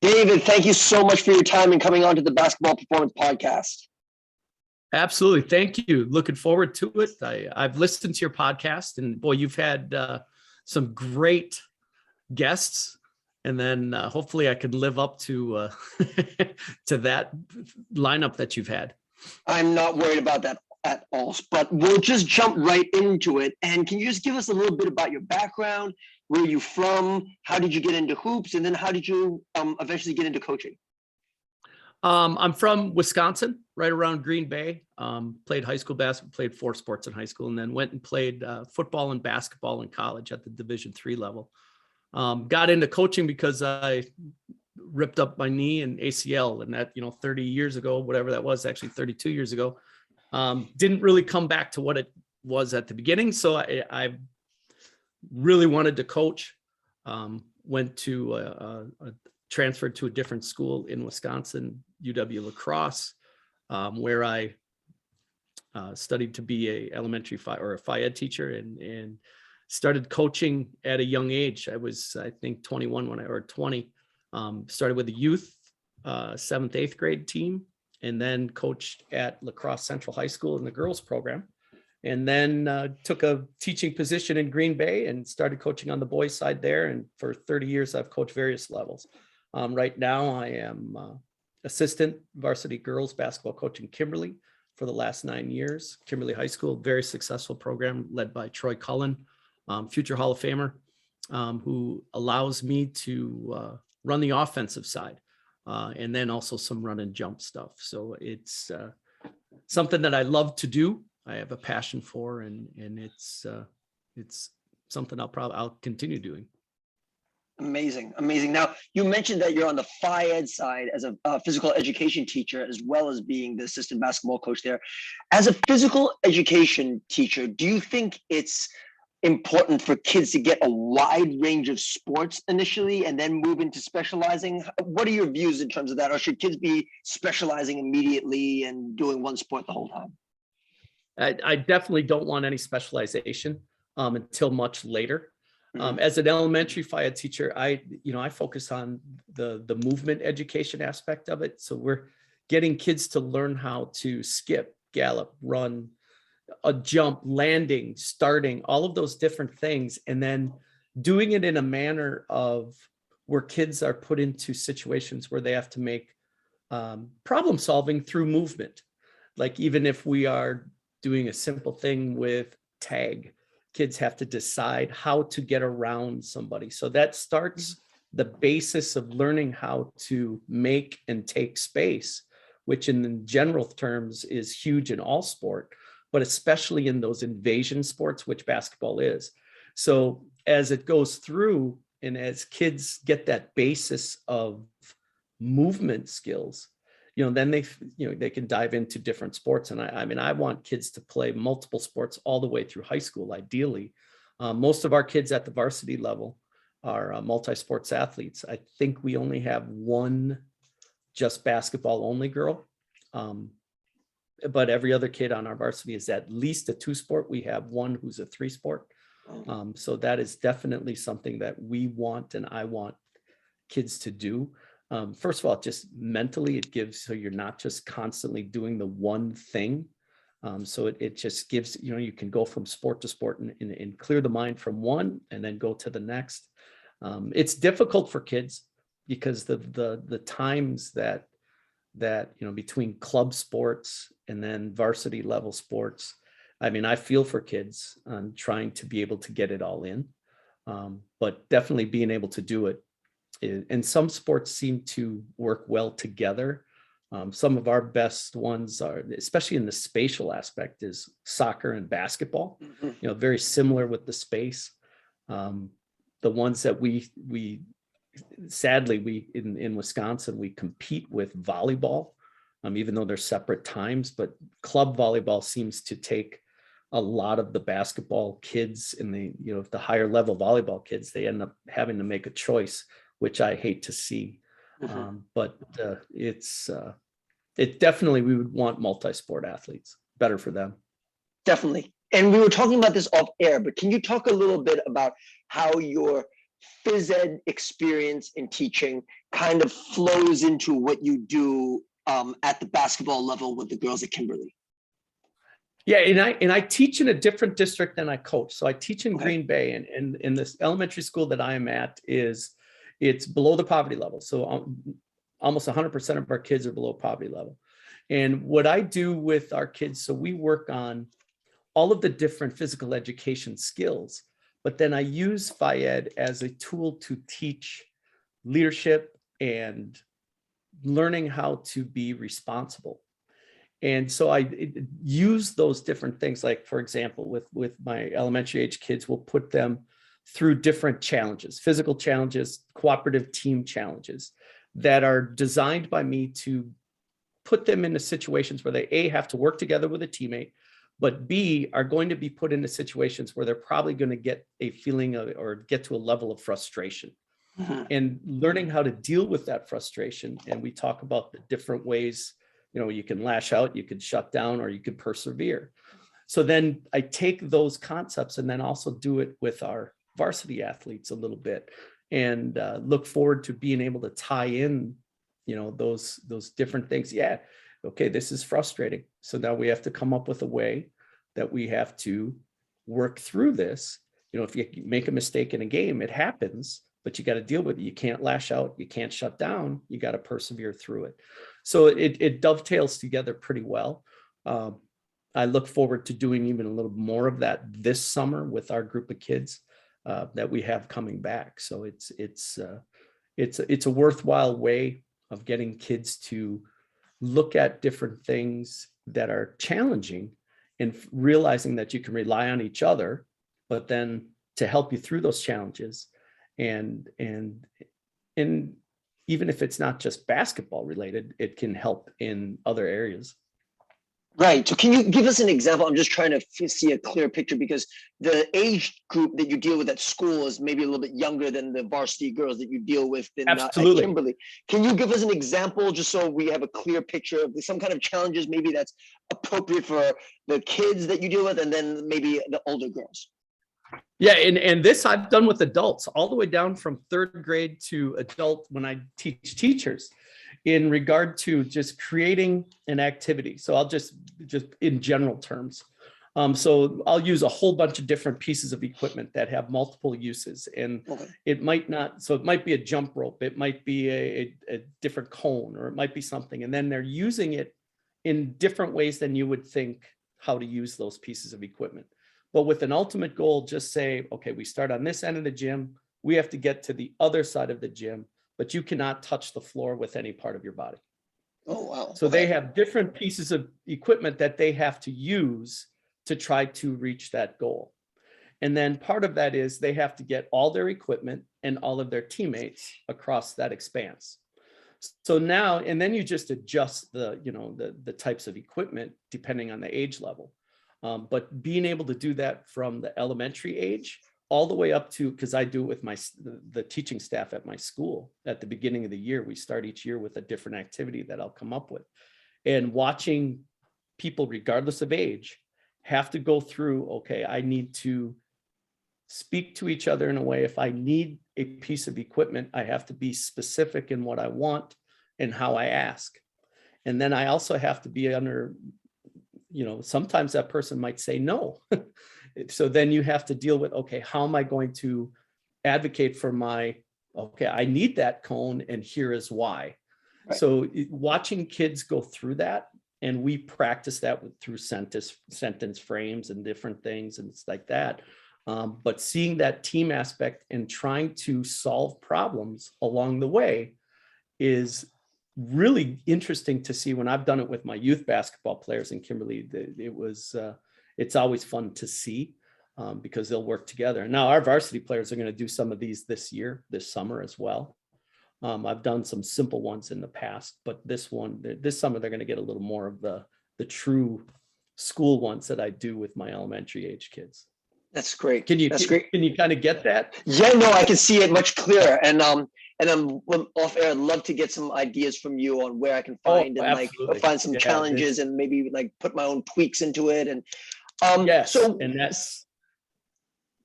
David, thank you so much for your time and coming on to the Basketball Performance Podcast. Absolutely. Thank you. Looking forward to it. I've listened to your podcast, and boy, you've had some great guests. And then hopefully I could live up to to that lineup that you've had. I'm not worried about that at all, but we'll just jump right into it. And can you just give us a little bit about your background? Where are you from? How did you get into hoops? And then how did you eventually get into coaching? I'm from Wisconsin, right around Green Bay. Played high school basketball, played 4 sports in high school, and then went and played football and basketball in college at the Division III level. Got into coaching because I ripped up my knee and ACL, and that, 30 years ago, whatever that was, actually 32 years ago, didn't really come back to what it was at the beginning. So I really wanted to coach. Went to transferred to a different school in Wisconsin, UW La Crosse, where I studied to be a elementary or a phy ed teacher, and started coaching at a young age. I was, I think, 21 or 20. Started with the youth 7th, 8th grade team, and then coached at La Crosse Central High School in the girls program. And then took a teaching position in Green Bay and started coaching on the boys side there. And for 30 years, I've coached various levels. Right now, I am assistant varsity girls basketball coach in Kimberly for the last 9 years. Kimberly High School, very successful program led by Troy Cullen, future Hall of Famer, who allows me to run the offensive side, and then also some run and jump stuff. So it's something that I love to do. I have a passion for, and it's something I'll continue doing. Amazing. Now, you mentioned that you're on the phy ed side as a physical education teacher, as well as being the assistant basketball coach there. As a physical education teacher, do you think it's important for kids to get a wide range of sports initially and then move into specializing? What are your views in terms of that? Or should kids be specializing immediately and doing one sport the whole time? I definitely don't want any specialization until much later. As an elementary phy ed teacher, I focus on the movement education aspect of it. So we're getting kids to learn how to skip, gallop, run, a jump, landing, starting, all of those different things, and then doing it in a manner of where kids are put into situations where they have to make problem solving through movement. Like even if we are doing a simple thing with tag, kids have to decide how to get around somebody. So that starts the basis of learning how to make and take space, which in general terms is huge in all sport, but especially in those invasion sports, which basketball is. So as it goes through, and as kids get that basis of movement skills, then they can dive into different sports. And I want kids to play multiple sports all the way through high school, ideally. Most of our kids at the varsity level are multi-sports athletes. I think we only have one just basketball only girl. But every other kid on our varsity is at least a 2-sport. We have one who's a 3-sport. So that is definitely something that we want, and I want kids to do. First of all, just mentally, it gives, so you're not just constantly doing the one thing. So it just gives, you can go from sport to sport and clear the mind from one and then go to the next. It's difficult for kids because the times that between club sports and then varsity level sports, I feel for kids on trying to be able to get it all in, but definitely being able to do it. And some sports seem to work well together. Some of our best ones are, especially in the spatial aspect, is soccer and basketball. Very similar with the space. The ones that we sadly in Wisconsin we compete with volleyball, even though they're separate times. But club volleyball seems to take a lot of the basketball kids in the higher level volleyball kids. They end up having to make a choice, which I hate to see. But it definitely, we would want multi-sport athletes, better for them. Definitely. And we were talking about this off air, but can you talk a little bit about how your phys ed experience in teaching kind of flows into what you do at the basketball level with the girls at Kimberly? Yeah, and I teach in a different district than I coach. So I teach in Okay. Green Bay, and in this elementary school that I am at it's below the poverty level. So almost 100% of our kids are below poverty level. And what I do with our kids, so we work on all of the different physical education skills, but then I use phys as a tool to teach leadership and learning how to be responsible. And so I use those different things, like, for example, with my elementary age kids, we'll put them through different challenges, physical challenges, cooperative team challenges that are designed by me to put them into situations where they A, have to work together with a teammate, but B, are going to be put into situations where they're probably going to get a feeling of, or get to a level of frustration. And learning how to deal with that frustration. And we talk about the different ways, you can lash out, you could shut down, or you could persevere. So then I take those concepts and then also do it with our varsity athletes a little bit, and look forward to being able to tie in, those different things. Yeah, okay, this is frustrating. So now we have to come up with a way that we have to work through this. If you make a mistake in a game, it happens, but you got to deal with it. You can't lash out, you can't shut down, you got to persevere through it. So it dovetails together pretty well. I look forward to doing even a little more of that this summer with our group of kids that we have coming back. So it's a worthwhile way of getting kids to look at different things that are challenging and realizing that you can rely on each other, but then to help you through those challenges. And even if it's not just basketball related, it can help in other areas. Right. So can you give us an example? I'm just trying to see a clear picture, because the age group that you deal with at school is maybe a little bit younger than the varsity girls that you deal with at Kimberly. Can you give us an example just so we have a clear picture of some kind of challenges maybe that's appropriate for the kids that you deal with, and then maybe the older girls? Yeah, and this I've done with adults all the way down from third grade to adult when I teach teachers, in regard to just creating an activity. So I'll just in general terms. So I'll use a whole bunch of different pieces of equipment that have multiple uses, and it might not, so it might be a jump rope, it might be a different cone, or it might be something, and then they're using it in different ways than you would think how to use those pieces of equipment. But with an ultimate goal, just say, okay, we start on this end of the gym, we have to get to the other side of the gym, but you cannot touch the floor with any part of your body. Oh, wow. So they have different pieces of equipment that they have to use to try to reach that goal. And then part of that is they have to get all their equipment and all of their teammates across that expanse. So now, and then you just adjust the types of equipment depending on the age level. But being able to do that from the elementary age all the way up to, because I do it with the teaching staff at my school at the beginning of the year, we start each year with a different activity that I'll come up with. And watching people, regardless of age, have to go through, okay, I need to speak to each other in a way. If I need a piece of equipment, I have to be specific in what I want and how I ask. And then I also have to be under, sometimes that person might say no. So then you have to deal with, okay, how am I going to advocate for okay, I need that cone and here is why. Right. So watching kids go through that, and we practice that through sentence frames and different things and it's like that. But seeing that team aspect and trying to solve problems along the way is really interesting to see. When I've done it with my youth basketball players in Kimberly, it's always fun to see because they'll work together. And now our varsity players are going to do some of these this summer as well. I've done some simple ones in the past, but this summer they're going to get a little more of the true school ones that I do with my elementary age kids. That's great. That's great. Can you kind of get that? Yeah, no, I can see it much clearer. And I'm off air. I'd love to get some ideas from you on where I can find find some challenges and maybe put my own tweaks into it. And yes, and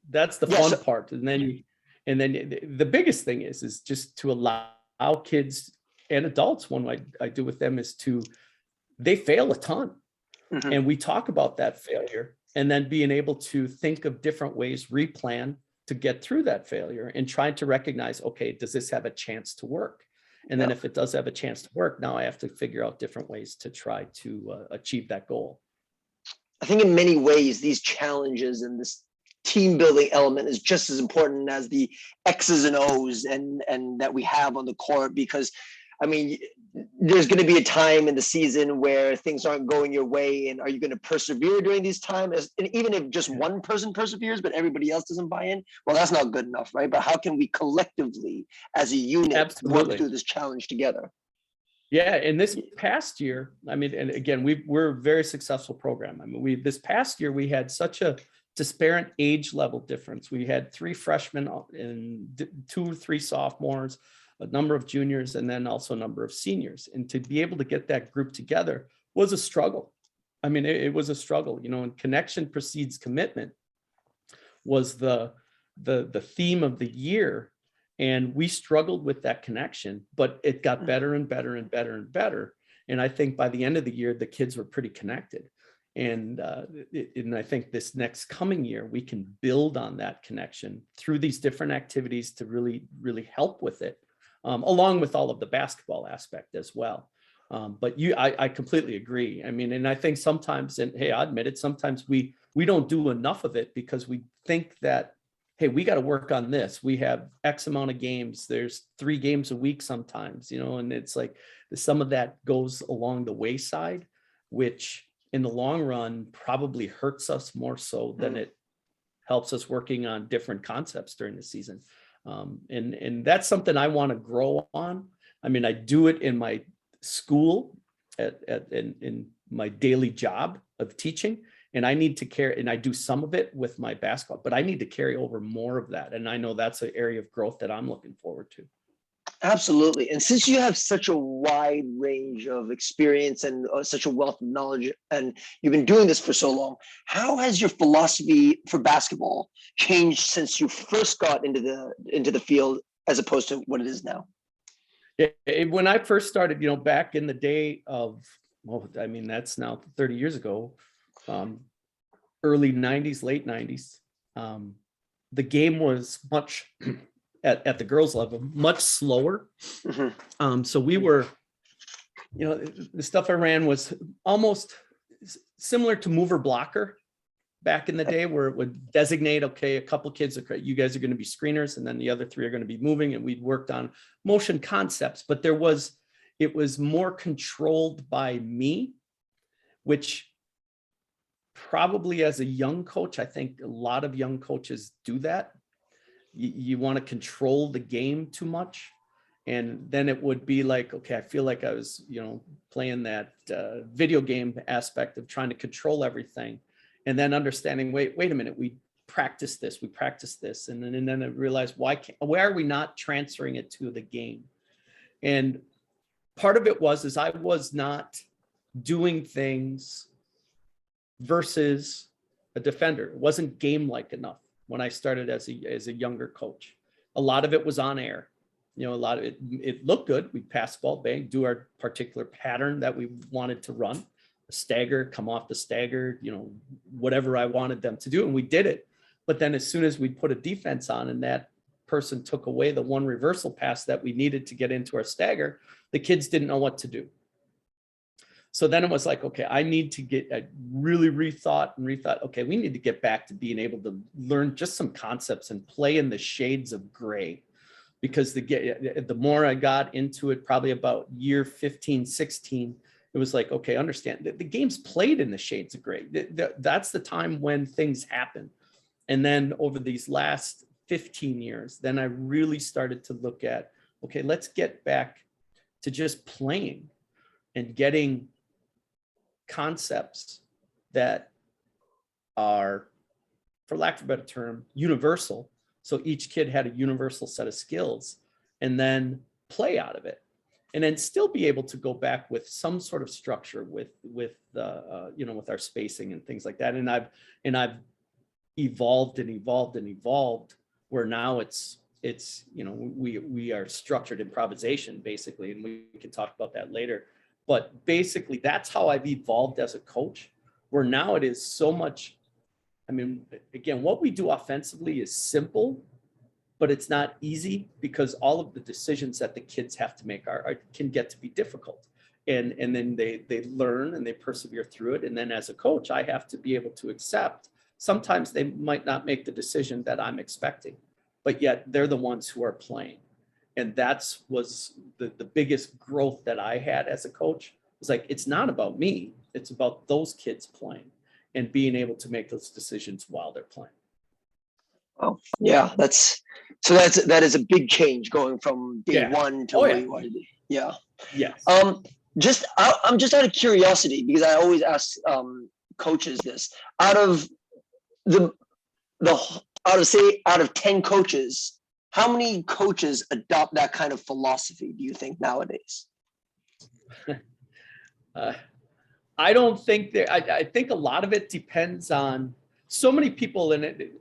that's the fun part. And then And then the biggest thing is just to allow kids and adults, one I do with them is they fail a ton. Mhm. And we talk about that failure and then being able to think of different ways, replan to get through that failure and trying to recognize, okay, does this have a chance to work? And then Yeah. if it does have a chance to work, now I have to figure out different ways to try to achieve that goal. I think in many ways, these challenges and this team building element is just as important as the X's and O's and that we have on the court, because I mean, there's going to be a time in the season where things aren't going your way, and are you going to persevere during these times? And even if just one person perseveres, but everybody else doesn't buy in, well, that's not good enough, right? But how can we collectively, as a unit, Absolutely. work through this challenge together? Yeah, and this past year, I mean, and again, we're a very successful program. I mean, this past year we had such a disparate age level difference. We had 3 freshmen and 2 or 3 sophomores, a number of juniors, and then also a number of seniors. And to be able to get that group together was a struggle. I mean, it was a struggle, you know, and connection precedes commitment was the theme of the year. And we struggled with that connection, but it got better and better and better and better. And I think by the end of the year, the kids were pretty connected. And I think this next coming year, we can build on that connection through these different activities to really, really help with it, along with all of the basketball aspect as well. But I completely agree. I mean, and I think sometimes, and hey, I admit it, sometimes we don't do enough of it because we think that, hey, we got to work on this. We have X amount of games. There's 3 games a week sometimes, you know, and it's like some of that goes along the wayside, which in the long run probably hurts us more so than it helps us working on different concepts during the season. And that's something I want to grow on. I mean, I do it in my school in my daily job of teaching, and I need to carry, and I do some of it with my basketball, but I need to carry over more of that. And I know that's an area of growth that I'm looking forward to. Absolutely. And since you have such a wide range of experience and such a wealth of knowledge, and you've been doing this for so long, how has your philosophy for basketball changed since you first got into the field as opposed to what it is now? When I first started, you know, back in the day of, well, I mean, that's now 30 years ago, early 90s, late 90s, the game was much at the girls level, much slower. So we were, you know, the stuff I ran was almost similar to mover blocker back in the day, where it would designate, okay, a couple kids, you guys are going to be screeners, and then the other 3 are going to be moving, and we'd worked on motion concepts, but it was more controlled by me, which probably as a young coach, I think a lot of young coaches do that. You want to control the game too much. And then it would be like, okay, I feel like I was, you know, playing that video game aspect of trying to control everything. And then understanding, wait a minute, we practice this. And then I realized, why are we not transferring it to the game? And part of it is I was not doing things versus a defender. It wasn't game-like enough when I started as a younger coach. A lot of it was on air. You know, a lot of it looked good. We'd pass the ball, bang, do our particular pattern that we wanted to run, a stagger, come off the stagger, you know, whatever I wanted them to do. And we did it. But then as soon as we put a defense on and that person took away the one reversal pass that we needed to get into our stagger, the kids didn't know what to do. So then it was like, okay, I need to get really rethought. Okay, we need to get back to being able to learn just some concepts and play in the shades of gray. Because the more I got into it, probably about year 15, 16, it was like, okay, understand that the game's played in the shades of gray. That's the time when things happen. And then over these last 15 years, then I really started to look at, okay, let's get back to just playing and getting concepts that are, for lack of a better term, universal. So each kid had a universal set of skills, and then play out of it, and then still be able to go back with some sort of structure with you know, with our spacing and things like that. And I've evolved where now it's it's, we are structured improvisation basically, and we can talk about that later. But basically that's how I've evolved as a coach, where now it is so much, again, what we do offensively is simple, but it's not easy because all of the decisions that the kids have to make can get to be difficult. And then they learn and they persevere through it. And then as a coach, I have to be able to accept, sometimes they might not make the decision that I'm expecting, but yet they're the ones who are playing. And was the biggest growth that I had as a coach. It's like, it's not about me, it's about those kids playing and being able to make those decisions while they're playing. Oh, yeah, that is a big change going from day one to where you want to be. Yeah. Yes. I'm just out of curiosity, because I always ask coaches this. Out of 10 coaches, how many coaches adopt that kind of philosophy, do you think, nowadays? I don't think I think a lot of it depends on, so many people in it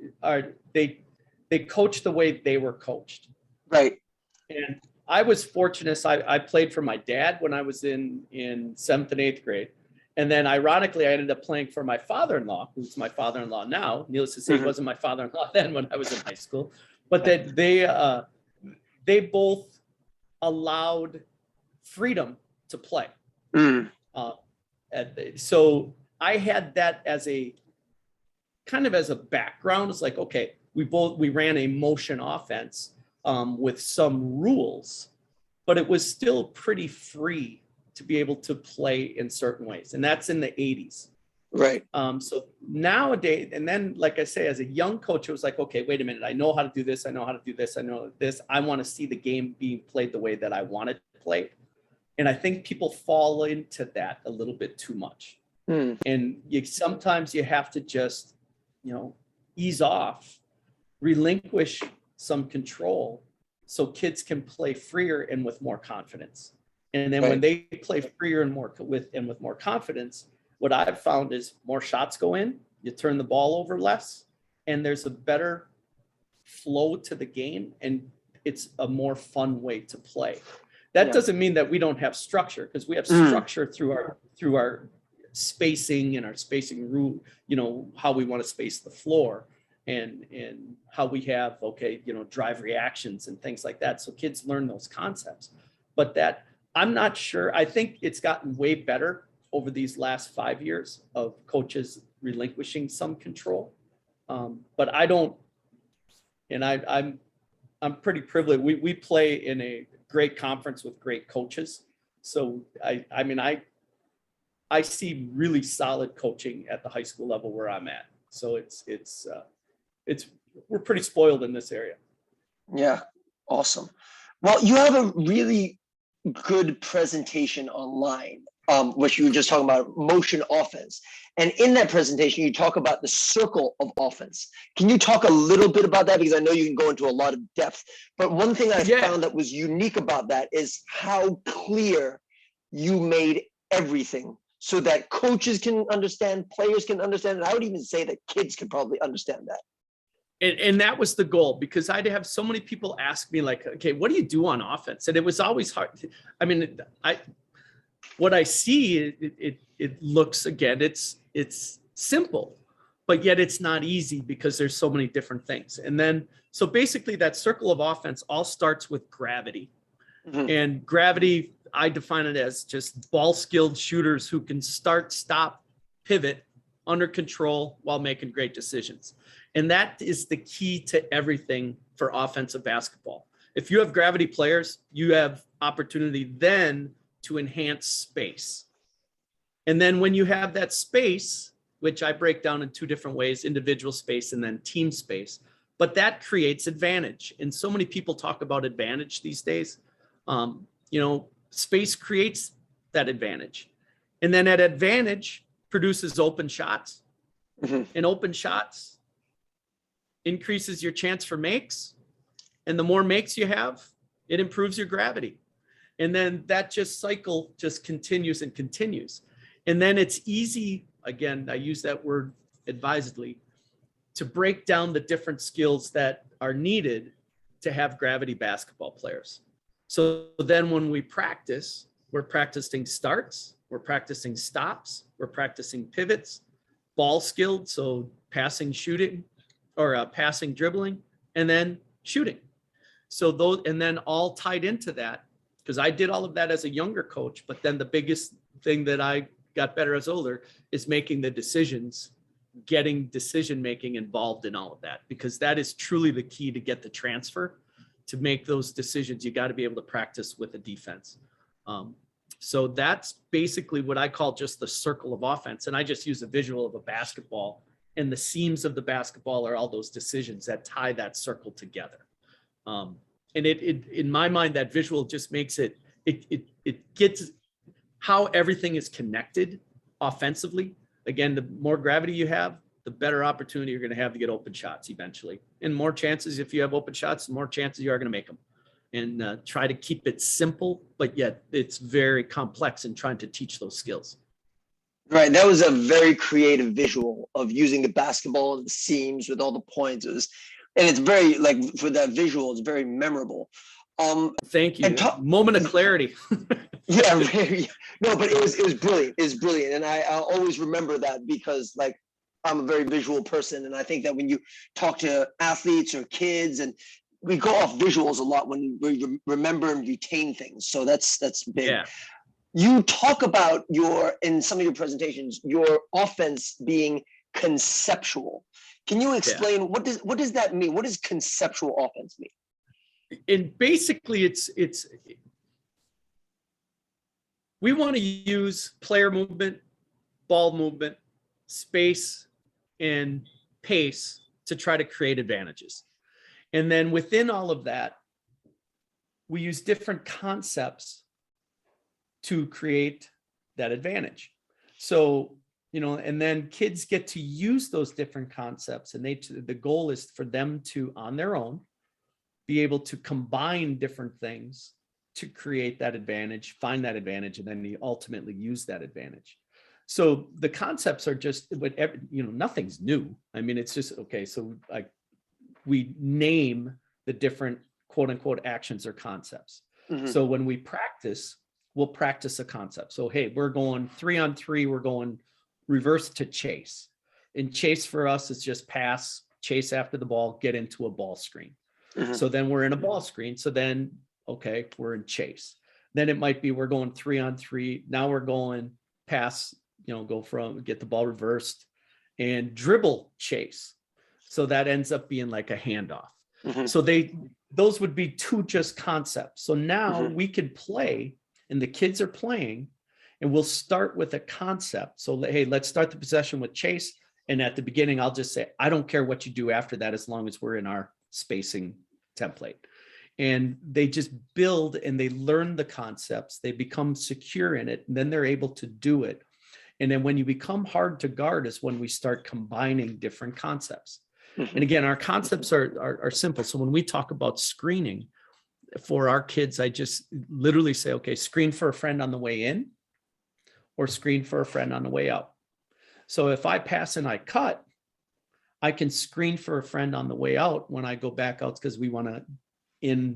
they coach the way they were coached. Right. And I was fortunate. I played for my dad when I was in 7th and 8th grade. And then ironically, I ended up playing for my father-in-law, who's my father-in-law now. Needless to say, he wasn't my father-in-law then when I was in high school. But that they both allowed freedom to play. So I had that as a kind of as a background. It's like, okay, we ran a motion offense with some rules, but it was still pretty free to be able to play in certain ways. And that's in the 80s. Right. So nowadays, and then, like I say, as a young coach, it was like, okay, wait a minute. I know how to do this. I know how to do this. I know this. I want to see the game being played the way that I want it played. And I think people fall into that a little bit too much. And sometimes you have to just, ease off, relinquish some control so kids can play freer and with more confidence. And then when they play freer and with more confidence, what I've found is more shots go in, you turn the ball over less, and there's a better flow to the game, and it's a more fun way to play. That doesn't mean that we don't have structure, because we have structure through our spacing and our spacing rule, how we want to space the floor, and how we have, drive reactions and things like that. So kids learn those concepts. But that, I'm not sure. I think it's gotten way better over these last 5 years of coaches relinquishing some control. But I don't, and I'm pretty privileged. We play in a great conference with great coaches. So I see really solid coaching at the high school level where I'm at. So we're pretty spoiled in this area. Yeah. Awesome. Well, you have a really good presentation online, which you were just talking about, motion offense. And in that presentation, you talk about the circle of offense. Can you talk a little bit about that? Because I know you can go into a lot of depth, but one thing I found that was unique about that is how clear you made everything so that coaches can understand, players can understand, and I would even say that kids can probably understand that. And that was the goal, because I'd have so many people ask me, like, okay, what do you do on offense? And it was always hard. What I see, it looks, again, it's simple, but yet it's not easy because there's so many different things. And then, so basically that circle of offense all starts with gravity. And gravity, I define it as just ball skilled shooters who can start, stop, pivot under control while making great decisions. And that is the key to everything for offensive basketball. If you have gravity players, you have opportunity then to enhance space. And then when you have that space, which I break down in two different ways, individual space and then team space, but that creates advantage. And so many people talk about advantage these days. Space creates that advantage. And then that advantage produces open shots. And open shots increases your chance for makes. And the more makes you have, it improves your gravity. And then that cycle just continues and continues. And then it's easy, again, I use that word advisedly, to break down the different skills that are needed to have gravity basketball players. So then when we practice, we're practicing starts, we're practicing stops, we're practicing pivots, ball skilled, so passing, shooting, or passing, dribbling, and then shooting. So those, and then all tied into that, because I did all of that as a younger coach, but then the biggest thing that I got better as older is making the decisions, getting decision-making involved in all of that, because that is truly the key to get the transfer. To make those decisions, you got to be able to practice with a defense. So that's basically what I call just the circle of offense. And I just use a visual of a basketball, and the seams of the basketball are all those decisions that tie that circle together. And it in my mind, that visual just makes it gets how everything is connected offensively. Again, the more gravity you have, the better opportunity you're going to have to get open shots eventually. And more chances, if you have open shots, the more chances you are going to make them. And try to keep it simple, but yet it's very complex in trying to teach those skills. Right. That was a very creative visual of using the basketball and the seams with all the points. And it's very, like, for that visual, it's very memorable. Thank you. Moment of clarity. Yeah, no, but it was brilliant. It's brilliant. And I'll always remember that, because, like, I'm a very visual person. And I think that when you talk to athletes or kids, and we go off visuals a lot when we remember and retain things. So that's big. Yeah. You talk about in some of your presentations, your offense being conceptual. Can you explain what does that mean? What does conceptual offense mean? And basically it's we want to use player movement, ball movement, space, and pace to try to create advantages. And then within all of that, we use different concepts to create that advantage. So, and then kids get to use those different concepts, and the goal is for them to, on their own, be able to combine different things to create that advantage, find that advantage, and then ultimately use that advantage. So the concepts are just, nothing's new. I mean, it's just, okay, so we name the different quote unquote actions or concepts. Mm-hmm. So when we practice, we'll practice a concept. So, hey, we're going 3-on-3, we're going reverse to chase. And chase for us is just pass, chase after the ball, get into a ball screen. Mm-hmm. So then we're in a ball screen. So then, okay, we're in chase. Then it might be we're going 3-on-3. Now we're going pass, get the ball reversed and dribble chase. So that ends up being like a handoff. Mm-hmm. So those would be two just concepts. So now mm-hmm. we can play, and the kids are playing, and we'll start with a concept. So, hey, let's start the possession with chase. And at the beginning, I'll just say, I don't care what you do after that, as long as we're in our spacing template. And they just build and they learn the concepts. They become secure in it, and then they're able to do it. And then when you become hard to guard is when we start combining different concepts. Mm-hmm. And again, our concepts are simple. So when we talk about screening for our kids, I just literally say, okay, screen for a friend on the way in, or screen for a friend on the way out. So if I pass and I cut, I can screen for a friend on the way out when I go back out, because we want to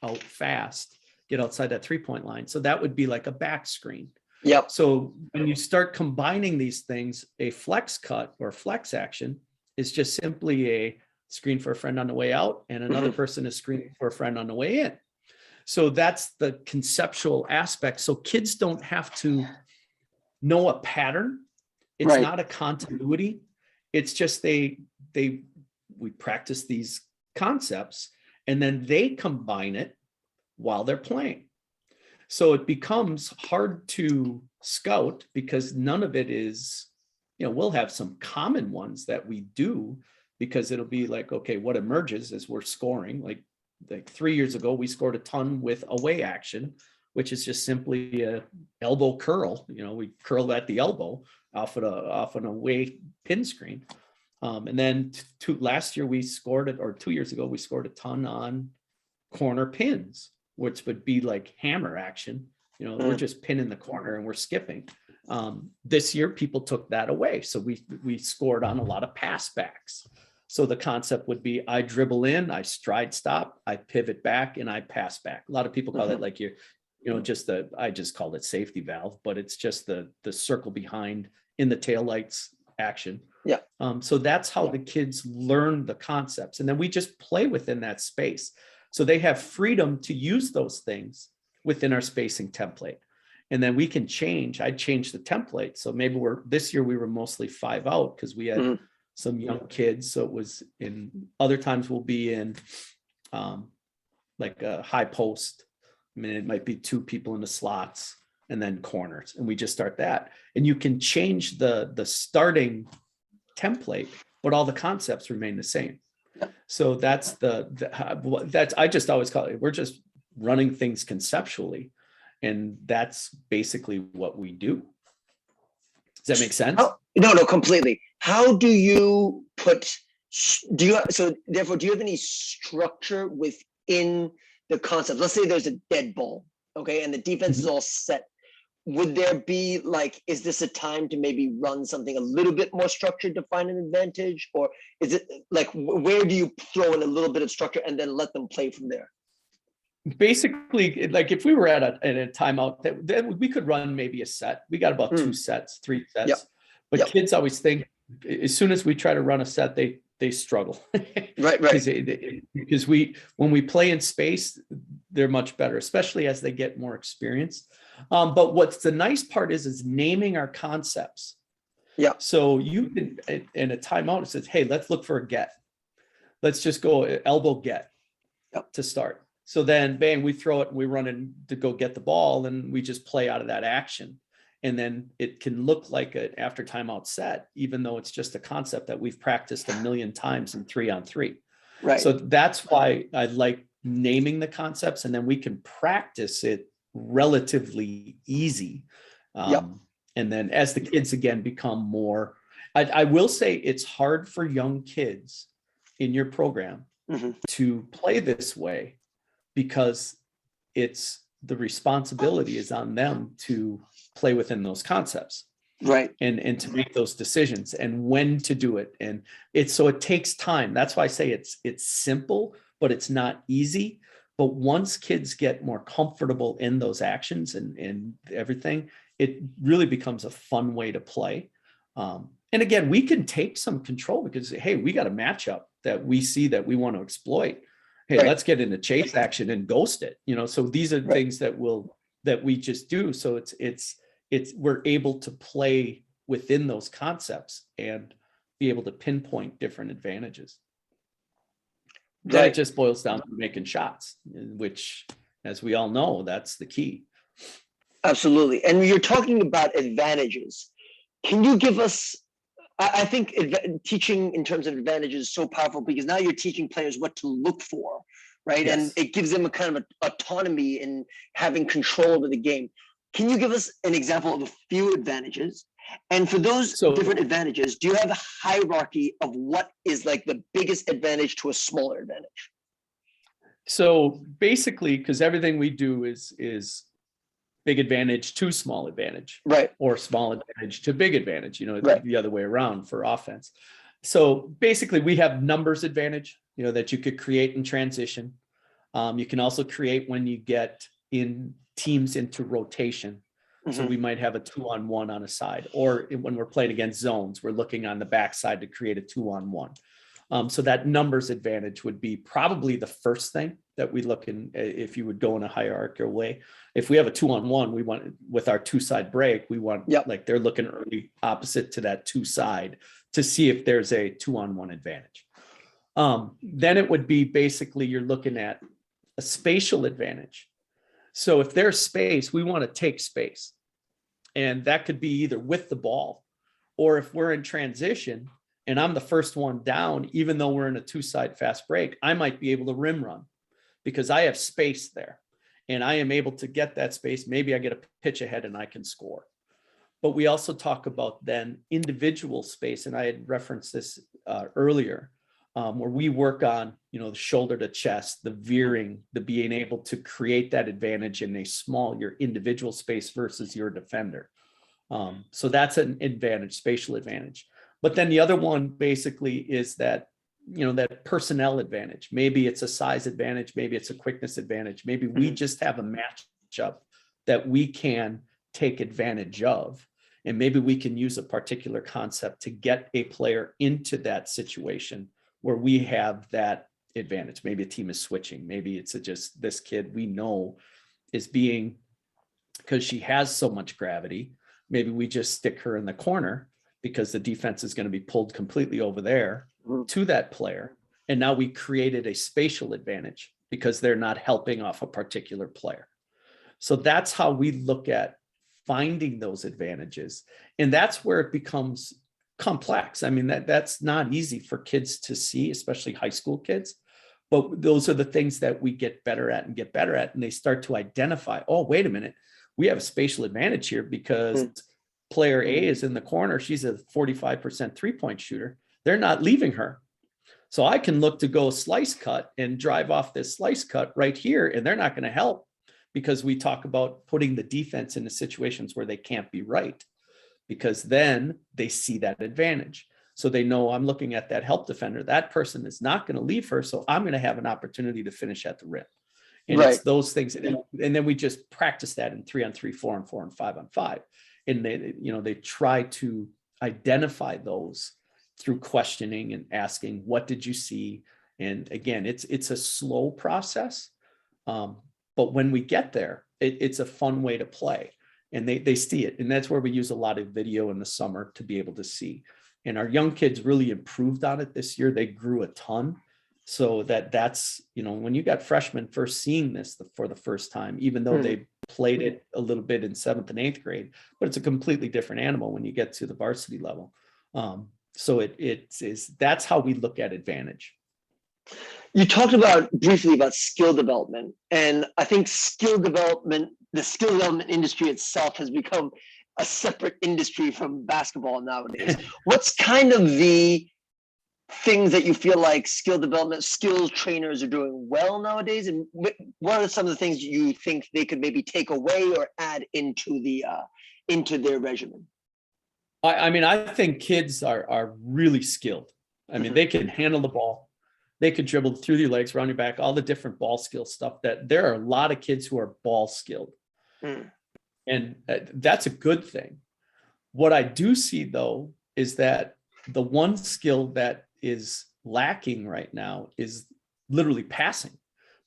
out fast, get outside that 3-point line. So that would be like a back screen. Yep. So when you start combining these things, a flex cut or flex action is just simply a screen for a friend on the way out, and another mm-hmm. person is screening for a friend on the way in. So that's the conceptual aspect. So kids don't have to know a pattern. It's right. Not a continuity. It's just we practice these concepts, and then they combine it while they're playing. So it becomes hard to scout, because none of it is, we'll have some common ones that we do, because it'll be like, okay, what emerges as we're scoring. Like 3 years ago, we scored a ton with away action, which is just simply a elbow curl. We curl at the elbow off an away pin screen. And then last year we scored it, or 2 years ago, we scored a ton on corner pins, which would be like hammer action. We're just pinning the corner and we're skipping. This year, people took that away. So we scored on a lot of pass backs. So the concept would be I dribble in, I stride stop, I pivot back, and I pass back. A lot of people call that like just I just called it safety valve, but it's just the circle behind in the taillights action. Yeah. So that's how the kids learn the concepts. And then we just play within that space. So they have freedom to use those things within our spacing template. And then we can change. I changed the template. So maybe this year we were mostly 5 out because we had some young kids. So it was in other times we'll be in like a high post. I mean, it might be 2 people in the slots and then corners. And we just start that. And you can change the starting template, but all the concepts remain the same. So that's I just always call it, we're just running things conceptually. And that's basically what we do. Does that make sense? No, completely. How do you do you have any structure within the concept? Let's say there's a dead ball, okay, and the defense is all set. Would there be is this a time to maybe run something a little bit more structured to find an advantage? Or is it where do you throw in a little bit of structure and then let them play from there? Basically, if we were at a timeout, then we could run maybe a set. We got about 2 sets, 3 sets. Yep. But kids always think as soon as we try to run a set, they struggle. Right. Because when we play in space, they're much better, especially as they get more experience. But what's the nice part is naming our concepts. Yeah. So you can in a timeout, it says, hey, let's look for a get. Let's just go elbow get to start. So then bang, we throw it and we run in to go get the ball and we just play out of that action. And then it can look like an after timeout set, even though it's just a concept that we've practiced a million times in 3-on-3. Right. So that's why I like naming the concepts, and then we can practice it relatively easy. And then as the kids again become more, I will say it's hard for young kids in your program to play this way, because it's the responsibility is on them to play within those concepts, right? And to make those decisions and when to do it. And it takes time. That's why I say it's simple, but it's not easy. But once kids get more comfortable in those actions and everything, it really becomes a fun way to play. And again, we can take some control because, hey, we got a matchup that we see that we want to exploit. Hey, let's get into chase action and ghost it. So these are things that we just do. So we're able to play within those concepts and be able to pinpoint different advantages. Then it just boils down to making shots, which, as we all know, that's the key. Absolutely. And you're talking about advantages. Can you give us, I think teaching in terms of advantages is so powerful because now you're teaching players what to look for, right? Yes. And it gives them a kind of autonomy in having control over the game. Can you give us an example of a few advantages? And for those different advantages, do you have a hierarchy of what is the biggest advantage to a smaller advantage? So basically, because everything we do is big advantage to small advantage, right? Or small advantage to big advantage, the other way around for offense. So basically we have numbers advantage, that you could create in transition. You can also create when you get in teams into rotation. So we might have a 2-on-1 on a side, or when we're playing against zones, we're looking on the backside to create a 2-on-1. So that numbers advantage would be probably the first thing that we look in if you would go in a hierarchical way. If we have a 2-on-1, we want with our 2-side break, we want they're looking early opposite to that 2-side to see if there's a 2-on-1 advantage. Then it would be basically you're looking at a spatial advantage. So if there's space, we want to take space. And that could be either with the ball, or if we're in transition and I'm the first one down, even though we're in a 2-side fast break, I might be able to rim run because I have space there and I am able to get that space. Maybe I get a pitch ahead and I can score. But we also talk about then individual space. And I had referenced this earlier, where we work on, the shoulder to chest, the veering, the being able to create that advantage in your individual space versus your defender. So that's an advantage, spatial advantage. But then the other one basically is that that personnel advantage. Maybe it's a size advantage, maybe it's a quickness advantage, maybe we just have a matchup that we can take advantage of, and maybe we can use a particular concept to get a player into that situation where we have that advantage. Maybe a team is switching, maybe it's just this kid we know is being, because she has so much gravity, maybe we just stick her in the corner because the defense is going to be pulled completely over there to that player. And now we created a spatial advantage because they're not helping off a particular player. So that's how we look at finding those advantages. And that's where it becomes complex. I mean, that's not easy for kids to see, especially high school kids. But those are the things that we get better at. And they start to identify, oh, wait a minute, we have a spatial advantage here because player A is in the corner. She's a 45% 3-point shooter. They're not leaving her. So I can look to go slice cut and drive off this slice cut right here, and they're not going to help because we talk about putting the defense into situations where they can't be right, because then they see that advantage. So they know I'm looking at that help defender. That person is not going to leave her. So I'm going to have an opportunity to finish at the rim. And it's those things. And then we just practice that in 3-on-3, 4-on-4, and 5-on-5. And they try to identify those through questioning and asking, what did you see? And again, it's a slow process. But when we get there, it's a fun way to play, and they see it. And that's where we use a lot of video in the summer to be able to see. And our young kids really improved on it this year. They grew a ton. So that's, when you got freshmen first seeing this for the first time, even though they played it a little bit in 7th and 8th grade, but it's a completely different animal when you get to the varsity level. So that's how we look at advantage. You talked briefly about skill development, and I think the skill development industry itself has become a separate industry from basketball nowadays. What's kind of the things that you feel like skills trainers are doing well nowadays, and what are some of the things you think they could maybe take away or add into their regimen? I think kids are really skilled. They can handle the ball. They could dribble through your legs, around your back, all the different ball skill stuff. That there are a lot of kids who are ball skilled. And that's a good thing. What I do see, though, is that the one skill that is lacking right now is literally passing.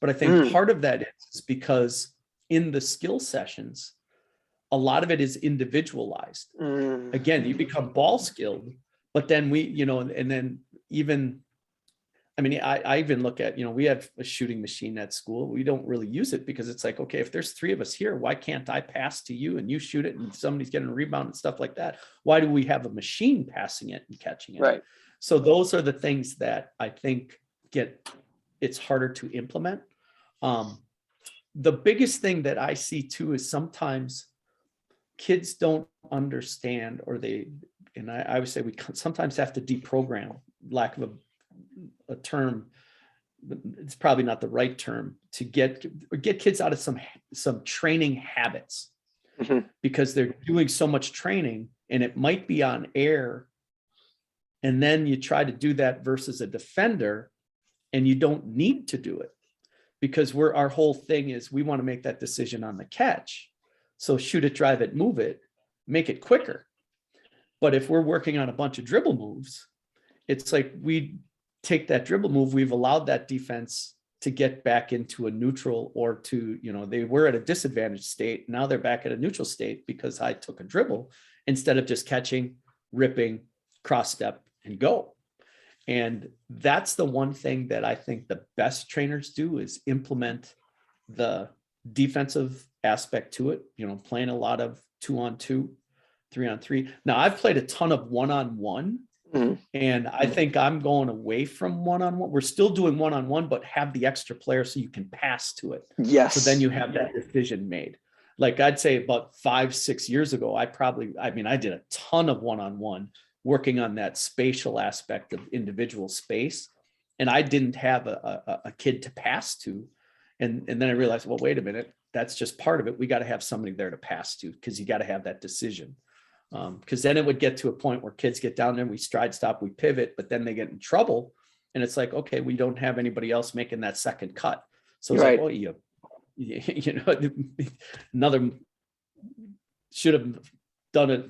But I think part of that is because in the skill sessions, a lot of it is individualized. Again, you become ball skilled, but then and then even, I even look at, we have a shooting machine at school. We don't really use it because it's like, okay, if there's 3 of us here, why can't I pass to you and you shoot it and somebody's getting a rebound and stuff like that? Why do we have a machine passing it and catching it? Right. So those are the things that I think it's harder to implement. The biggest thing that I see too is sometimes kids don't understand, I would say we sometimes have to deprogram, lack of a term, it's probably not the right term, to get kids out of some training habits, because they're doing so much training and it might be on air. And then you try to do that versus a defender and you don't need to do it, because our whole thing is we want to make that decision on the catch. So shoot it, drive it, move it, make it quicker. But if we're working on a bunch of dribble moves, it's like we take that dribble move, we've allowed that defense to get back into a neutral, or to, they were at a disadvantaged state. Now they're back at a neutral state because I took a dribble instead of just catching, ripping, cross step, and go. And that's the one thing that I think the best trainers do, is implement the defensive aspect to it, playing a lot of 2-on-2, 3-on-3. Now I've played a ton of 1-on-1. And I think I'm going away from 1-on-1. We're still doing 1-on-1, but have the extra player so you can pass to it. Yes. So then you have that decision made. Like I'd say about 5-6 years ago, I did a ton of 1-on-1, working on that spatial aspect of individual space. And I didn't have a kid to pass to. And then I realized, well, wait a minute, that's just part of it. We got to have somebody there to pass to, because you got to have that decision. Because then it would get to a point where kids get down there, we stride stop, we pivot, but then they get in trouble And it's like, okay, we don't have anybody else making that second cut. So it's Right. like, oh, you know, another should have done it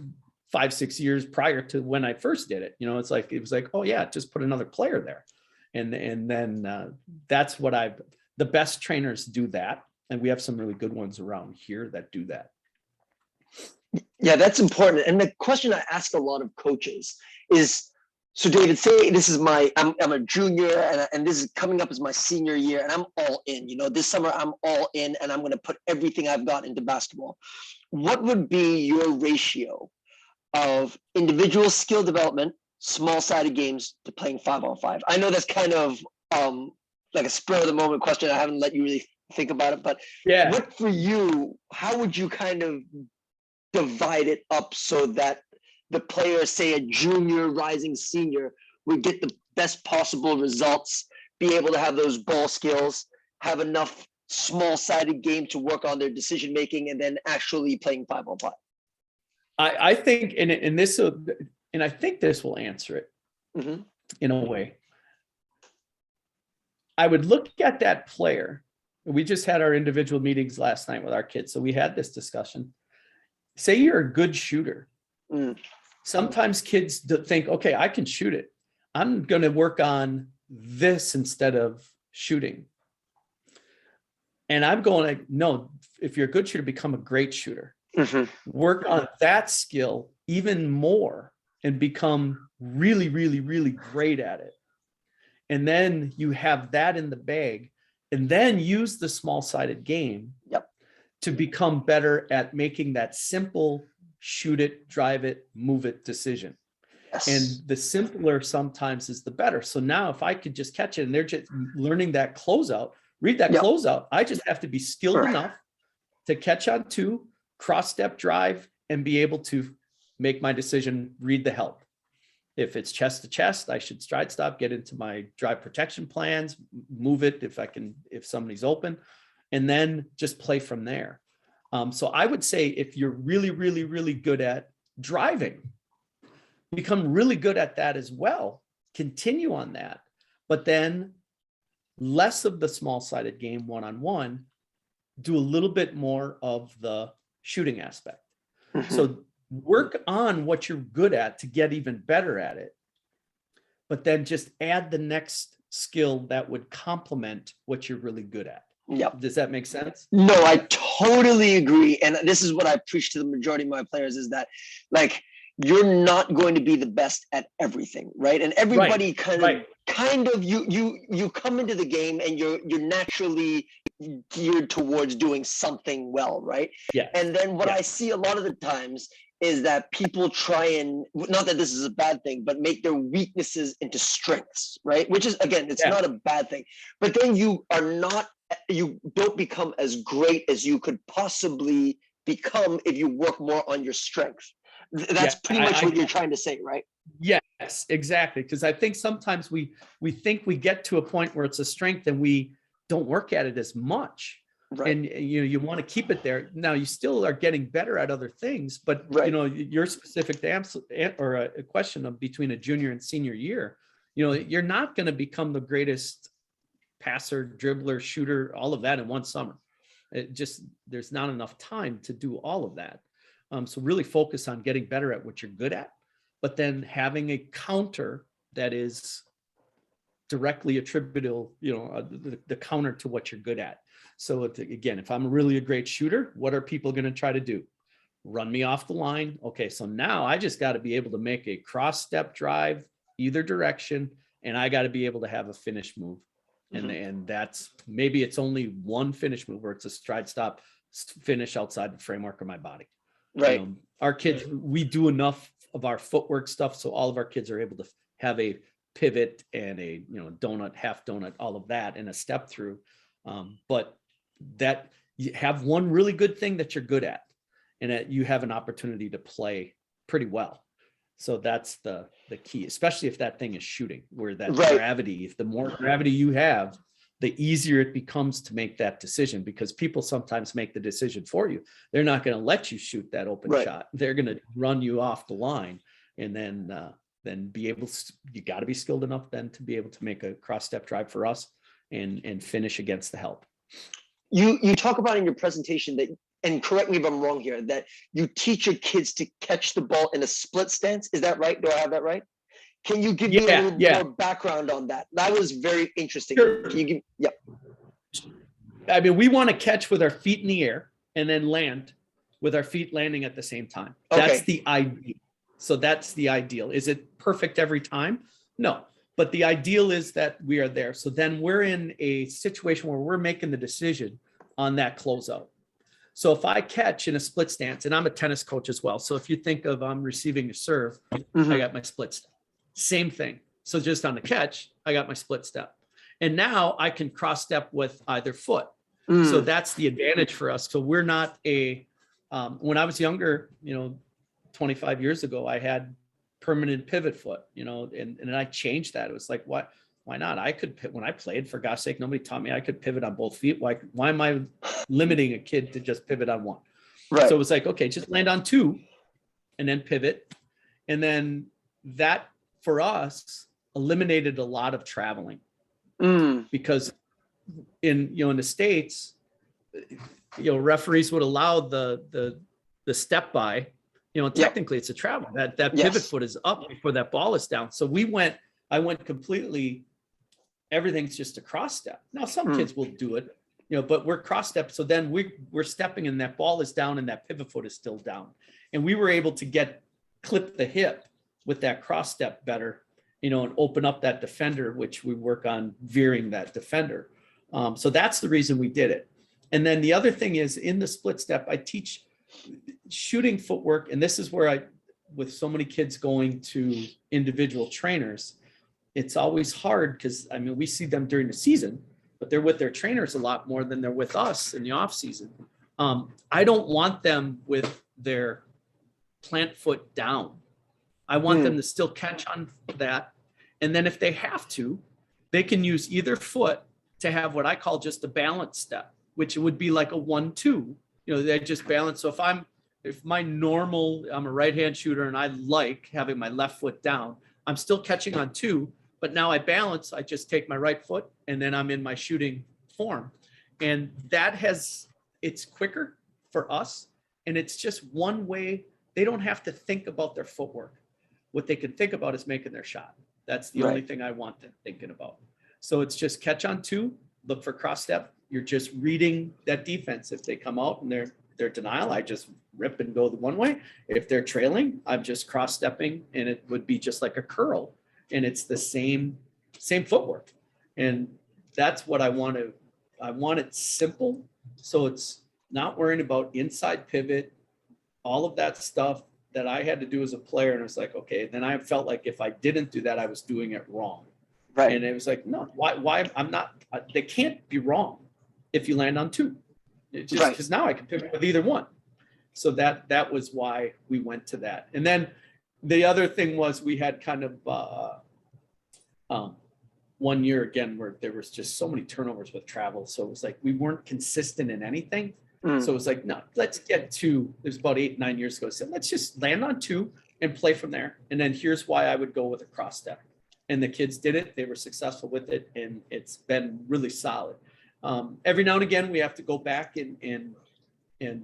5-6 years prior to when I first did it. You know, it was like, oh yeah, just put another player there. And then that's what the best trainers do that. And we have some really good ones around here that do that. Yeah, that's important. And the question I ask a lot of coaches is, so David, say this is I'm a junior and this is coming up as my senior year and I'm all in, you know, this summer I'm all in and I'm going to put everything I've got into basketball. What would be your ratio of individual skill development, small-sided games to playing 5-on-5? I know that's kind of like a spur of the moment question. I haven't let you really think about it, but yeah, what for you, how would you kind of divide it up so that the player, say a junior rising senior, would get the best possible results, be able to have those ball skills, have enough small-sided game to work on their decision making, and then actually playing 5-on-5? I think, and this, and I think this will answer it in a way. I would look at that player. We just had our individual meetings last night with our kids, so we had this discussion. Say you're a good shooter. Sometimes kids think, okay, I can shoot it. I'm going to work on this instead of shooting. And I'm going to, no, if you're a good shooter, become a great shooter. Work on that skill even more and become really, really, really great at it. And then you have that in the bag, and then use the small-sided game to become better at making that simple shoot it, drive it, move it decision. Yes. And the simpler sometimes is the better. So now if I could just catch it and they're just learning that closeout, read that closeout, I just have to be skilled enough to catch on to, cross step drive, and be able to make my decision, read the help. If it's chest to chest, I should stride stop, get into my drive protection plans, move it if somebody's open, and then just play from there. So I would say if you're really, really, really good at driving, become really good at that as well. Continue on that, but then less of the small-sided game one-on-one, do a little bit more of the shooting aspect. So work on what you're good at to get even better at it, but then just add the next skill that would complement what you're really good at. Does that make sense? No, I totally agree. And this is what I preach to the majority of my players, is that, like, you're not going to be the best at everything, right? And everybody kind of you come into the game and you're naturally geared towards doing something well, right? Yeah. And then what I see a lot of the times is that people try and, not that this is a bad thing, but make their weaknesses into strengths, right? Which is, again, it's not a bad thing. But then you don't become as great as you could possibly become if you work more on your strength. That's pretty much what you're trying to say, right? Yes, exactly. Because I think sometimes we think we get to a point where it's a strength and we don't work at it as much. Right. And you want to keep it there. Now you still are getting better at other things, but your specific answer or a question of between a junior and senior year, you're not going to become the greatest passer, dribbler, shooter, all of that in one summer. There's not enough time to do all of that. So really focus on getting better at what you're good at, but then having a counter that is directly attributable, the counter to what you're good at. So again, if I'm really a great shooter, what are people going to try to do? Run me off the line. Okay, so now I just got to be able to make a cross step drive either direction, and I got to be able to have a finish move. And that's, maybe it's only one finish move where it's a stride stop finish outside the framework of my body. Right. Our kids, we do enough of our footwork stuff, so all of our kids are able to have a pivot and a donut, half donut, all of that, and a step through. But that you have one really good thing that you're good at, and that you have an opportunity to play pretty well. So that's the key, especially if that thing is shooting, where that gravity, if the more gravity you have, the easier it becomes to make that decision, because people sometimes make the decision for you. They're not going to let you shoot that open shot. They're going to run you off the line. And then then you got to be skilled enough then to be able to make a cross step drive for us and finish against the help. You talk about in your presentation that, and correct me if I'm wrong here, that you teach your kids to catch the ball in a split stance. Is that right? Do I have that right? Can you give me a little more background on that? That was very interesting. Sure. Can you give? Yeah. I mean, we want to catch with our feet in the air and then land with our feet landing at the same time. Okay. That's the ideal. So that's the ideal. Is it perfect every time? No. But the ideal is that we are there. So then we're in a situation where we're making the decision on that closeout. So if I catch in a split stance, and I'm a tennis coach as well. So if you think of I'm receiving a serve, I got my split step. Same thing. So just on the catch, I got my split step. And now I can cross step with either foot. So that's the advantage for us. So we're not when I was younger, 25 years ago, I had permanent pivot foot, and I changed that. It was like, why not? I could, when I played, for God's sake, nobody taught me I could pivot on both feet. Why am I limiting a kid to just pivot on one? Right. So it was like, okay, just land on two and then pivot. And then that for us eliminated a lot of traveling because in the States, referees would allow the step by, technically it's a travel. That pivot foot is up before that ball is down. So I went completely, everything's just a cross step. Now some kids will do it, but we're cross step. So then we're stepping and that ball is down and that pivot foot is still down. And we were able to clip the hip with that cross step better, and open up that defender, which we work on veering that defender. So that's the reason we did it. And then the other thing is in the split step, I teach shooting footwork. And this is where with so many kids going to individual trainers, it's always hard because, we see them during the season, but they're with their trainers a lot more than they're with us in the off season. I don't want them with their plant foot down. I want them to still catch on that. And then if they have to, they can use either foot to have what I call just a balance step, which would be like a 1-2. They just balance. So I'm a right-hand shooter and I like having my left foot down, I'm still catching on two, but now I balance, I just take my right foot and then I'm in my shooting form. And it's quicker for us. And it's just one way. They don't have to think about their footwork. What they can think about is making their shot. That's the only thing I want them thinking about. So it's just catch on two, look for cross step. You're just reading that defense. If they come out and they're denial, I just rip and go the one way. If they're trailing, I'm just cross stepping and it would be just like a curl. And it's the same footwork. And that's what I want it simple. So it's not worrying about inside pivot, all of that stuff that I had to do as a player. And it was like, okay, then I felt like if I didn't do that, I was doing it wrong. Right. And it was like, no, why I'm not, they can't be wrong if you land on two. It's just because now I can pivot with either one. So that was why we went to that. And then the other thing was we had kind of 1 year again where there was just so many turnovers with travel. So it was like we weren't consistent in anything. So it was like, no, let's get to, it was about 8-9 years ago. So let's just land on two and play from there. And then here's why I would go with a cross step. And the kids did it. They were successful with it. And it's been really solid. Every now and again, we have to go back and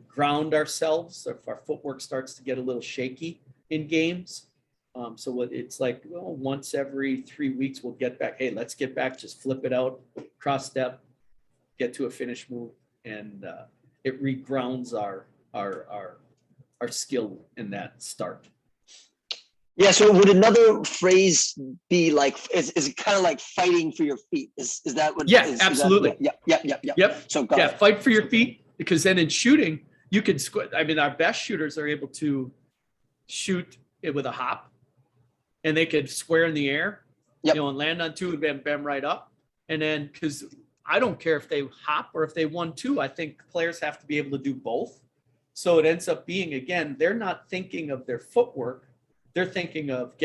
ground ourselves if our footwork starts to get a little shaky in games. So it's like, well, once every 3 weeks, we'll get back. Hey, let's get back, just flip it out, cross step, get to a finish move. And it regrounds our skill in that start. Yeah. So would another phrase be like, is it kind of like fighting for your feet? Is that what? Yeah, absolutely. Yep. So fight for your feet, because then in shooting, you can our best shooters are able to shoot it with a hop and they could square in the air, and land on two and bam, right up. And then, because I don't care if they hop or if they 1-2, I think players have to be able to do both. So it ends up being, again, they're not thinking of their footwork. They're thinking of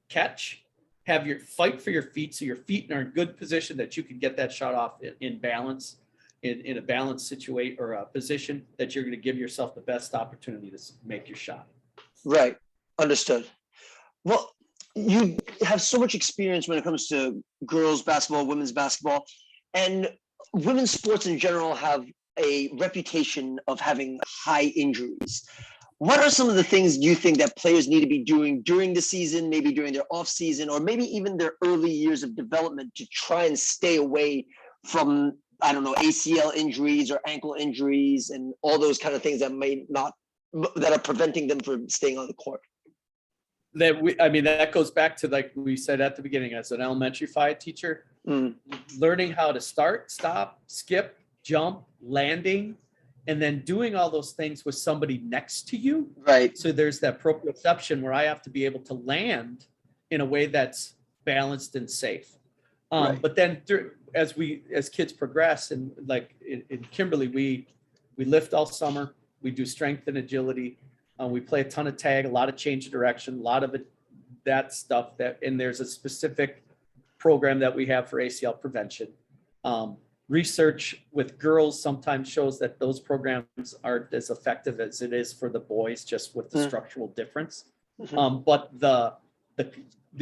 catch, have your fight for your feet. So your feet are in good position that you can get that shot off in balance, in a balanced situation or a position that you're going to give yourself the best opportunity to make your shot. Right. Understood. Well, you have so much experience when it comes to girls basketball, women's basketball, and women's sports in general have a reputation of having high injuries. What are some of the things you think that players need to be doing during the season, maybe during their off season, or maybe even their early years of development to try and stay away from, I don't know, ACL injuries or ankle injuries and all those kind of things that are preventing them from staying on the court? That goes back to, like we said at the beginning, as an elementary phy teacher, learning how to start, stop, skip, jump, landing, and then doing all those things with somebody next to you. Right. So there's that proprioception where I have to be able to land in a way that's balanced and safe. Right. But then as kids progress, and like in Kimberly, we lift all summer, we do strength and agility. We play a ton of tag, a lot of change of direction, a lot of that stuff and there's a specific program that we have for ACL prevention. Research with girls sometimes shows that those programs aren't as effective as it is for the boys, just with the structural difference. But the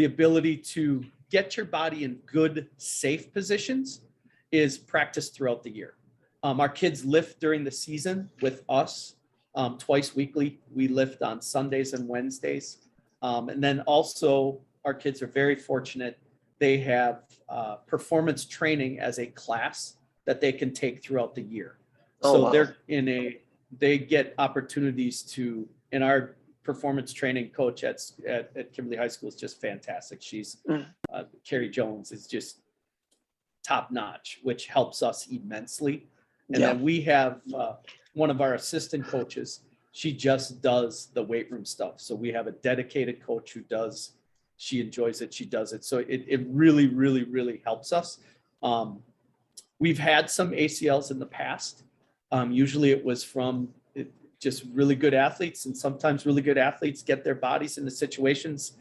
ability to get your body in good, safe positions is practiced throughout the year. Our kids lift during the season with us twice weekly. We lift on Sundays and Wednesdays. And then also our kids are very fortunate. They have performance training as a class that they can take throughout the year. So they're they get opportunities to, and our performance training coach at Kimberly High School is just fantastic. She's Carrie Jones is just top notch, which helps us immensely. And then we have one of our assistant coaches. She just does the weight room stuff. So we have a dedicated coach who does, she enjoys it, she does it. So it really, really, really helps us. We've had some ACLs in the past. Usually it was from just really good athletes, and sometimes really good athletes get their bodies into situations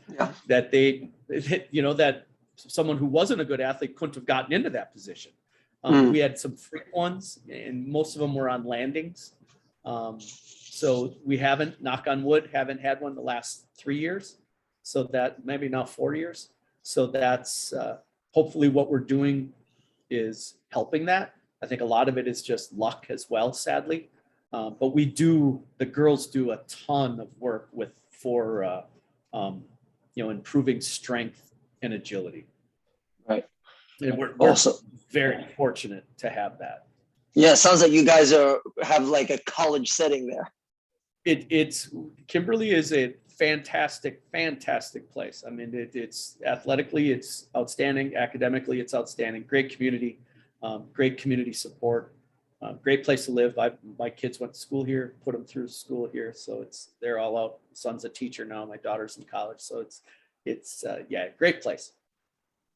that that someone who wasn't a good athlete couldn't have gotten into that position. We had some freak ones, and most of them were on landings. So we haven't, knock on wood, haven't had one the last 3 years. So that maybe now 4 years. So that's hopefully what we're doing is helping that. I think a lot of it is just luck as well, sadly. But the girls do a ton of work for improving strength and agility. Right. And we're also very fortunate to have that. Yeah, sounds like you guys have like a college setting there. It's Kimberly is a fantastic place. I mean, it's athletically, it's outstanding. Academically, it's outstanding. Great community support. Great place to live. My kids went to school here, put them through school here, so they're all out. Son's a teacher now. My daughter's in college, so it's great place.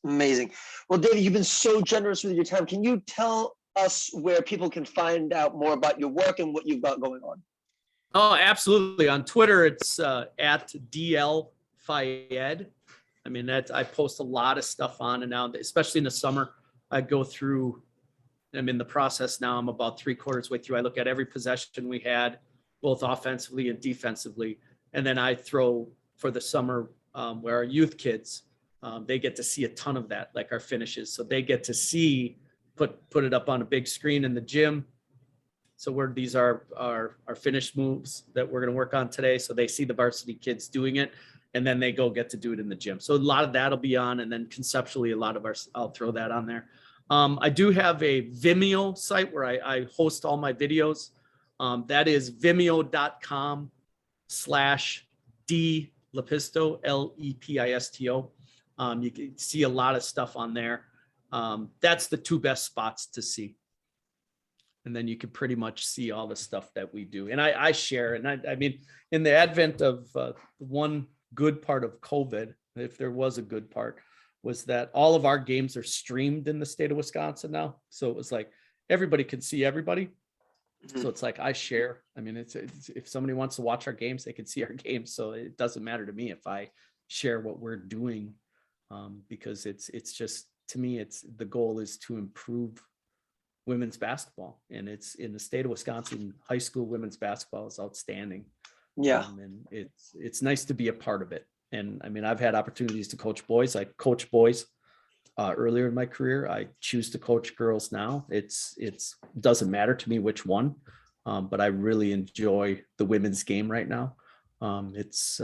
Amazing. Well, David, you've been so generous with your time. Can you tell us where people can find out more about your work and what you've got going on? Oh, absolutely. On Twitter, it's at DL Fayed. I mean, I post a lot of stuff on and now, especially in the summer. I go through, I'm in the process now. I'm about 3/4 way through. I look at every possession we had, both offensively and defensively. And then I throw for the summer where our youth kids, they get to see a ton of that, like our finishes. So they get to see, put it up on a big screen in the gym. So these are our finished moves that we're going to work on today. So they see the varsity kids doing it, and then they go get to do it in the gym. So a lot of that'll be on, and then conceptually, I'll throw that on there. I do have a Vimeo site where I host all my videos. That is vimeo.com/D Lepisto, Lepisto. You can see a lot of stuff on there. That's the two best spots to see. And then you can pretty much see all the stuff that we do. And I share, and I mean, in the advent of one good part of COVID, if there was a good part, was that all of our games are streamed in the state of Wisconsin now. So it was like, everybody can see everybody. Mm-hmm. So it's like, I share. I mean, it's if somebody wants to watch our games, they can see our games. So it doesn't matter to me if I share what we're doing, because it's just, to me, the goal is to improve women's basketball, and it's in the state of Wisconsin. High school women's basketball is outstanding. Yeah. And it's nice to be a part of it. And I mean, I've had opportunities to coach boys. I coached boys earlier in my career. I choose to coach girls now. It's doesn't matter to me which one, but I really enjoy the women's game right now. It's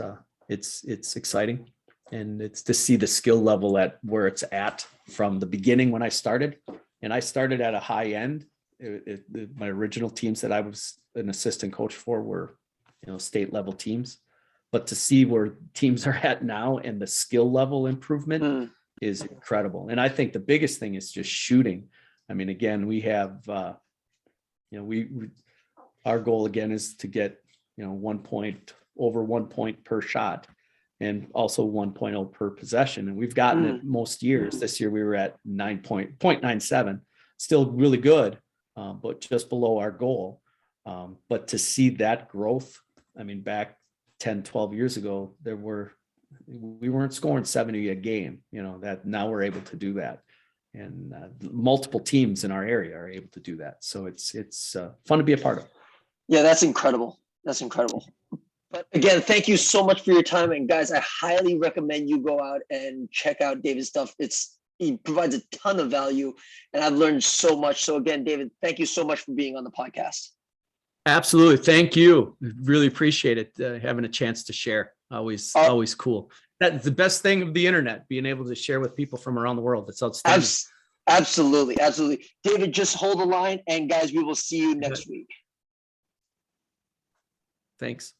exciting, and it's to see the skill level at where it's at from the beginning when I started. And I started at a high end. My original teams that I was an assistant coach for were, state level teams. But to see where teams are at now and the skill level improvement is incredible. And I think the biggest thing is just shooting. I mean, again, we have, our goal again is to get, over 1 point per shot, and also 1.0 per possession. And we've gotten it most years. This year we were at 0.97, still really good, but just below our goal. But to see that growth, I mean, back 10, 12 years ago, we weren't scoring 70 a game, that now we're able to do that. And multiple teams in our area are able to do that. So it's fun to be a part of. Yeah, that's incredible. That's incredible. But again, thank you so much for your time. And guys, I highly recommend you go out and check out David's stuff. He provides a ton of value, and I've learned so much. So again, David, thank you so much for being on the podcast. Absolutely. Thank you. Really appreciate it. Having a chance to share. Always cool. That's the best thing of the internet, being able to share with people from around the world. It's outstanding. Absolutely. Absolutely. David, just hold the line. And guys, we will see you next week. Thanks.